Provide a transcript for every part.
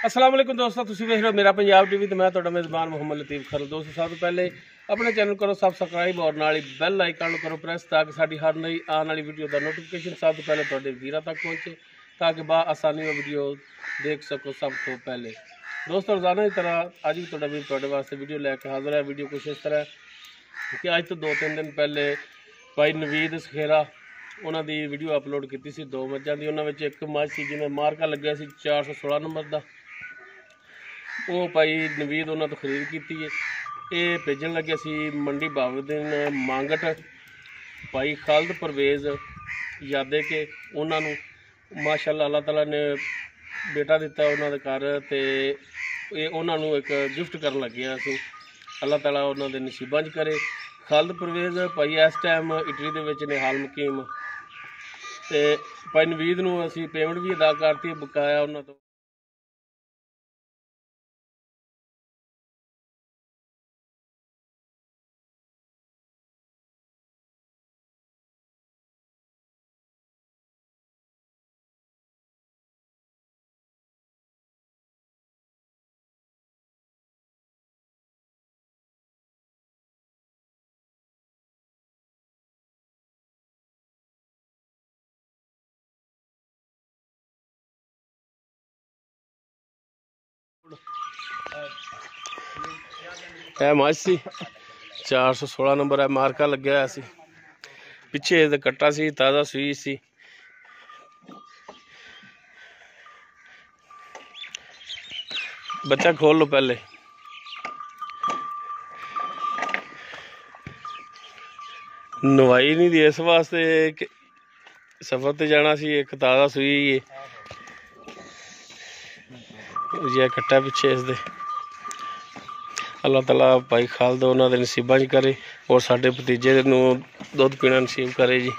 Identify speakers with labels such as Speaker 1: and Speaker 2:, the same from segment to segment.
Speaker 1: अस्सलाम वालेकुम दोस्तों, तुसीं वेख रहे हो मेरा पंजाब टीवी तो मैं तुहाडा मेज़बान मोहम्मद लतीफ़ खरल। दोस्तों सब तो पहले अपने चैनल करो सब्सक्राइब और नाल बैल आइकन करो प्रेस ताकि साडी हर नई आने वाली वीडियो का नोटिफिकेशन सब तो पहले तुहाडे वीरां तक पहुँचे ताकि आसानी में वीडियो देख सको सब तो पहले। दोस्तों रोज़ाना की तरह अज भी तुहाडा वीर तुहाडे वास्ते वीडियो लैके हाज़र है। वीडियो कुछ इस तरह कि अज तो 2-3 दिन पहले भाई नवीद सखेरा उन्होंने दी वीडियो अपलोड की सी 2 मझां दी। उन्होंने एक मझ सी जिन्हें मार्का लग्या सी 416 नंबर का, वो भाई नवीद उन्होंने तो खरीद की है। ये भेजन लगे सी मंडी बाबुद्दीन मांगट भाई खालिद परवेज़ यादे के उन्होंने माशाअल्लाह अल्लाह ताला ने बेटा दिता उन्होंने घर तो ये उन्होंने एक गिफ्ट कर लगे असीं। अल्लाह ताला उन्होंने नसीबां च करे। खालिद परवेज़ भाई इस टाइम इटली दे विच ने हाल मुकीम ते भाई नवीद नूं असीं पेमेंट भी अदा करती बकाया उन्होंने तो। मझ सी 416 नंबर है, मार्का लग्या होया सी पिछे कट्टा सी ताज़ा सूई सी। बच्चा खोल लो पहले। नवाई नहीं दी इस वास्ते कि सफर ते जाना सी, एक ताज़ा सूई है जी कट्टा पिछे इसदे। अल्लाह ताला भाई खालिद उन्होंने नसीबां च करे और साडे भतीजे नूं दुध पीना नसीब करे जी।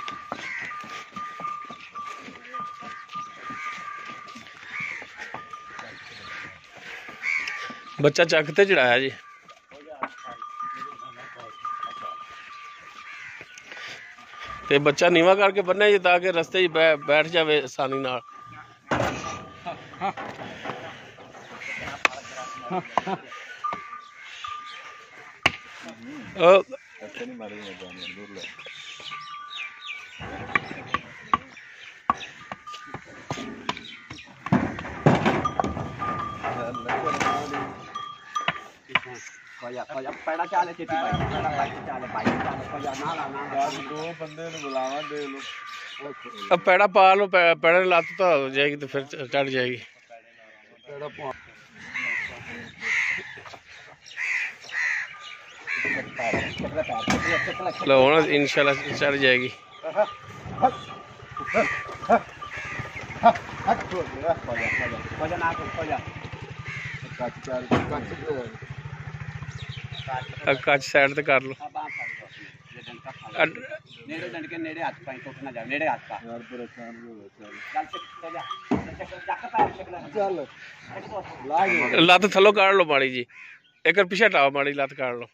Speaker 1: बच्चा चक ते चढ़ाया जी। ते बच्चा नीवा करके बन्ने जी ताकि रस्ते ही बैठ जाए आसानी नाल।
Speaker 2: पैड़ा चाले चेती भाई पैड़ा चाले भाई चाले ना ना दो बंदे ने बुलावा दे लो।
Speaker 1: अब पैड़ा पा लो, पैड़ा लात तो हो जाएगी तो फिर चढ़ जाएगी। लो इंशाल्लाह चढ़ जाएगी। कच साइड ते कर लो। लत थलो काट लो माड़ी जी, एक पीछे हटाओ माड़ी लत काट लो।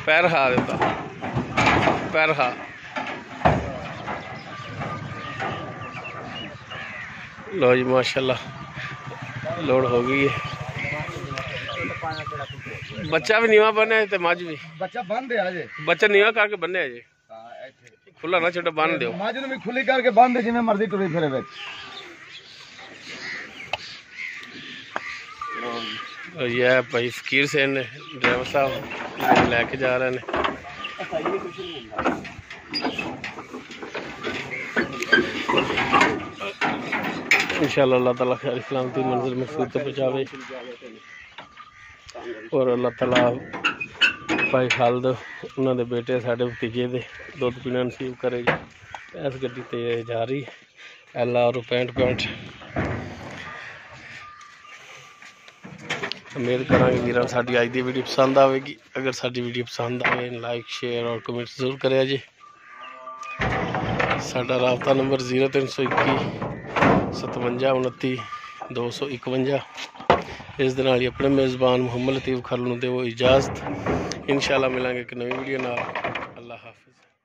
Speaker 1: पैर खा देता, पैर खा। लो जी माशाल्लाह लोड हो गई है। बच्चा भी नीवा बने ते मझ भी
Speaker 2: बच्चा बंद है अजे,
Speaker 1: बच्चा नीवा करके बने अजे, खुला ना छोटा बन दो।
Speaker 2: मझ भी खुली करके बंद है जिवें मर्जी टुरी फिरे विच।
Speaker 1: ये भाई फकीर सेन ने ड्राइवर साहब लैके जा रहे हैं। इंशाअल्लाह अल्लाह ताला खैर सलामती मंजिल मकसूद तक पहुँचावे और अल्लाह ताला भाई खालिद उन्होंने बेटे साढ़े भतीजे दे दुध पीना नसीब करेगी। इस गड्डी ते जा रही LR 65। उम्मीद करा वीर साड़ी अज की वीडियो पसंद आएगी। अगर साड़ी वीडियो पसंद आए लाइक शेयर और कमेंट जरूर करें जी। साडा राबता नंबर 0321 57 29 251। इस दे नाल ही अपने मेज़बान मुहम्मद लतीफ़ खरल नूं देवो इजाज़त। इंशाअल्लाह मिलांगे एक नवी वीडियो नाल। अल्लाह हाफिज़।